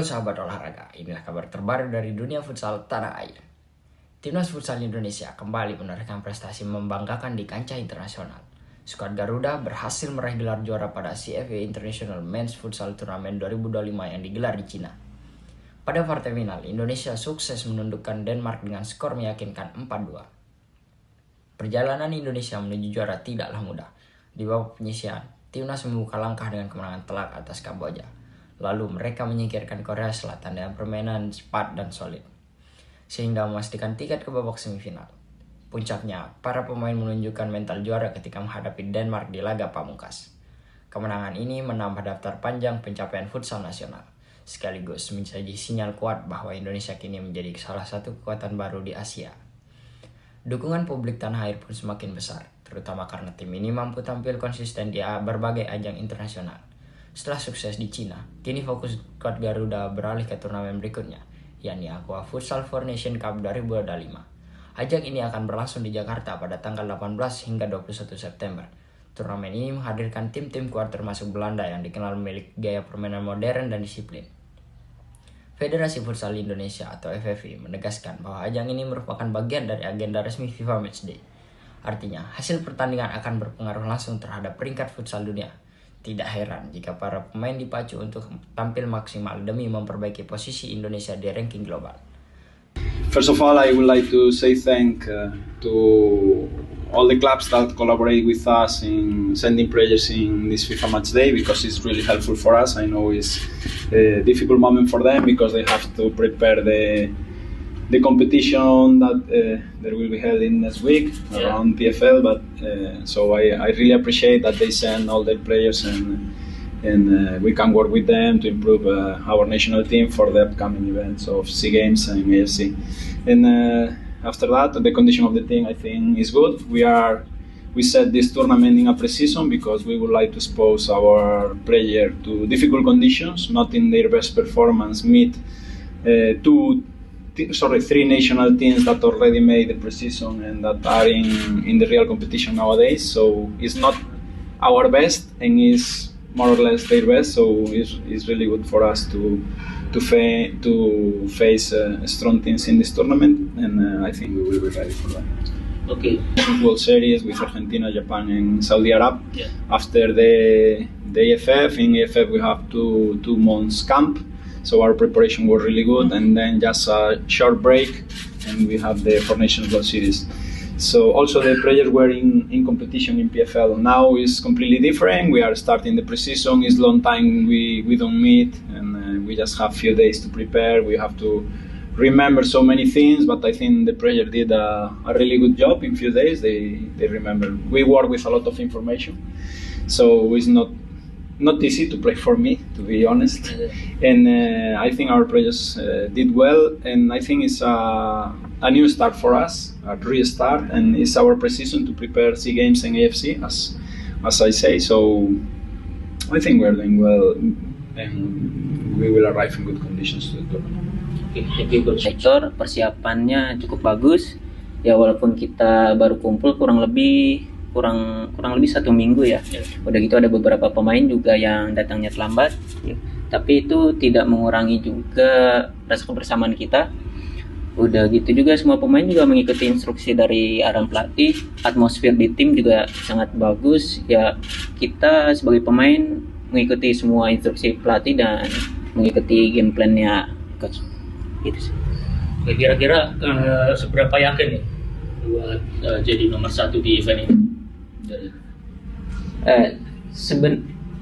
Halo sahabat olahraga, inilah kabar terbaru dari dunia futsal tanah air. Timnas Futsal Indonesia kembali menorehkan prestasi membanggakan di kancah internasional. Skuad Garuda berhasil meraih gelar juara pada CFA International Men's Futsal Tournament 2025 yang digelar di Cina. Pada partai final, Indonesia sukses menundukkan Denmark dengan skor meyakinkan 4-2. Perjalanan Indonesia menuju juara tidaklah mudah. Di babak penyisihan, Timnas membuka langkah dengan kemenangan telak atas Kamboja. Lalu mereka menyingkirkan Korea Selatan dengan permainan cepat dan solid, sehingga memastikan tiket ke babak semifinal. Puncaknya, para pemain menunjukkan mental juara ketika menghadapi Denmark di laga pamungkas. Kemenangan ini menambah daftar panjang pencapaian futsal nasional, sekaligus menjadi sinyal kuat bahwa Indonesia kini menjadi salah satu kekuatan baru di Asia. Dukungan publik tanah air pun semakin besar, terutama karena tim ini mampu tampil konsisten di berbagai ajang internasional. Setelah sukses di Cina, kini fokus skuad Garuda beralih ke turnamen berikutnya, yakni Aqua Futsal Four Nation Cup 2025. Ajang ini akan berlangsung di Jakarta pada tanggal 18 hingga 21 September. Turnamen ini menghadirkan tim-tim kuat termasuk Belanda yang dikenal memiliki gaya permainan modern dan disiplin. Federasi Futsal Indonesia atau FFI menegaskan bahwa ajang ini merupakan bagian dari agenda resmi FIFA Matchday. Artinya, hasil pertandingan akan berpengaruh langsung terhadap peringkat futsal dunia. Tidak heran jika para pemain dipacu untuk tampil maksimal demi memperbaiki posisi Indonesia di ranking global. First of all, I would like to say to all the clubs that collaborate with us in sending players in this FIFA match day, because it's really helpful for us. I know it's a difficult moment for them because they have to prepare the competition that will be held in next week around PFL, but so I really appreciate that they send all their players and we can work with them to improve our national team for the upcoming events of SEA Games and AFC. And after that, the condition of the team I think is good. We set this tournament in a pre-season because we would like to expose our player to difficult conditions, not in their best performance, meet three national teams that already made the pre-season and that are in the real competition nowadays. So it's not our best and is more or less their best. So it's really good for us to face strong teams in this tournament, and I think we will be ready for that. Okay. World Series with Argentina, Japan, and Saudi Arabia. Yeah. After the AFF, in AFF we have two months camp. So our preparation was really good, and then just a short break, and we have the Four Nations World Series. So also the players were in competition in PFL. Now is completely different. We are starting the pre-season. It's long time we don't meet, and we just have few days to prepare. We have to remember so many things, but I think the player did a really good job in few days. They remember. We work with a lot of information, so it's not easy to play for me, to be honest. And I think our players did well, and I think it's a new start for us, a restart, and it's our pre-season to prepare SEA Games and AFC, as I say. So I think we're doing well, and we will arrive in good conditions to the tournament. Oke, thank you Coach Hector. Persiapannya cukup bagus. Ya walaupun kita baru kumpul kurang lebih 1 minggu ya. Udah gitu ada beberapa pemain juga yang datangnya terlambat. Tapi itu tidak mengurangi juga rasa kebersamaan kita. Udah gitu juga semua pemain juga mengikuti instruksi dari arahan pelatih. Atmosfer di tim juga sangat bagus. Ya kita sebagai pemain mengikuti semua instruksi pelatih dan mengikuti game plan-nya coach. Gitu sih. Kira-kira seberapa yakin nih buat jadi nomor 1 di event ini?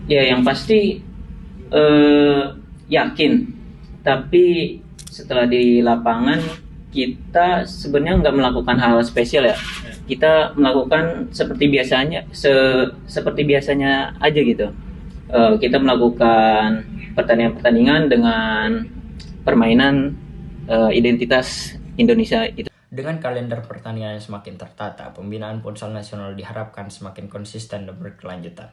Yang pasti yakin, tapi setelah di lapangan kita sebenarnya nggak melakukan hal spesial ya. Kita melakukan seperti biasanya aja gitu. Kita melakukan pertandingan dengan permainan identitas Indonesia itu. Dengan kalender pertandingan yang semakin tertata, pembinaan futsal nasional diharapkan semakin konsisten dan berkelanjutan.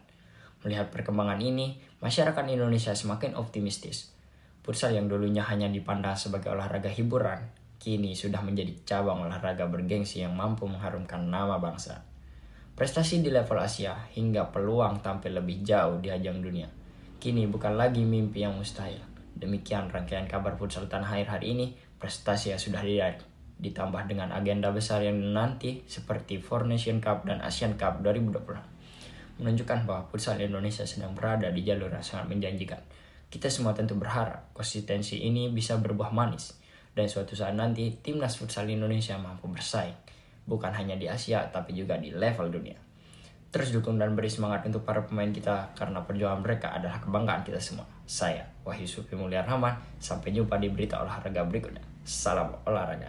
Melihat perkembangan ini, masyarakat Indonesia semakin optimistis. Futsal yang dulunya hanya dipandang sebagai olahraga hiburan, kini sudah menjadi cabang olahraga bergengsi yang mampu mengharumkan nama bangsa. Prestasi di level Asia hingga peluang tampil lebih jauh di ajang dunia, kini bukan lagi mimpi yang mustahil. Demikian rangkaian kabar futsal tanah air hari ini. Prestasi yang sudah diraih ditambah dengan agenda besar yang nanti seperti Four Nation Cup dan Asian Cup 2020 menunjukkan bahwa futsal Indonesia sedang berada di jalur yang sangat menjanjikan. Kita semua tentu berharap konsistensi ini bisa berbuah manis dan suatu saat nanti timnas futsal Indonesia mampu bersaing bukan hanya di Asia tapi juga di level dunia. Terus dukung dan beri semangat untuk para pemain kita karena perjuangan mereka adalah kebanggaan kita semua. Saya Wahyu Sufi Mulia Rahman, sampai jumpa di berita olahraga berikutnya. Salam olahraga.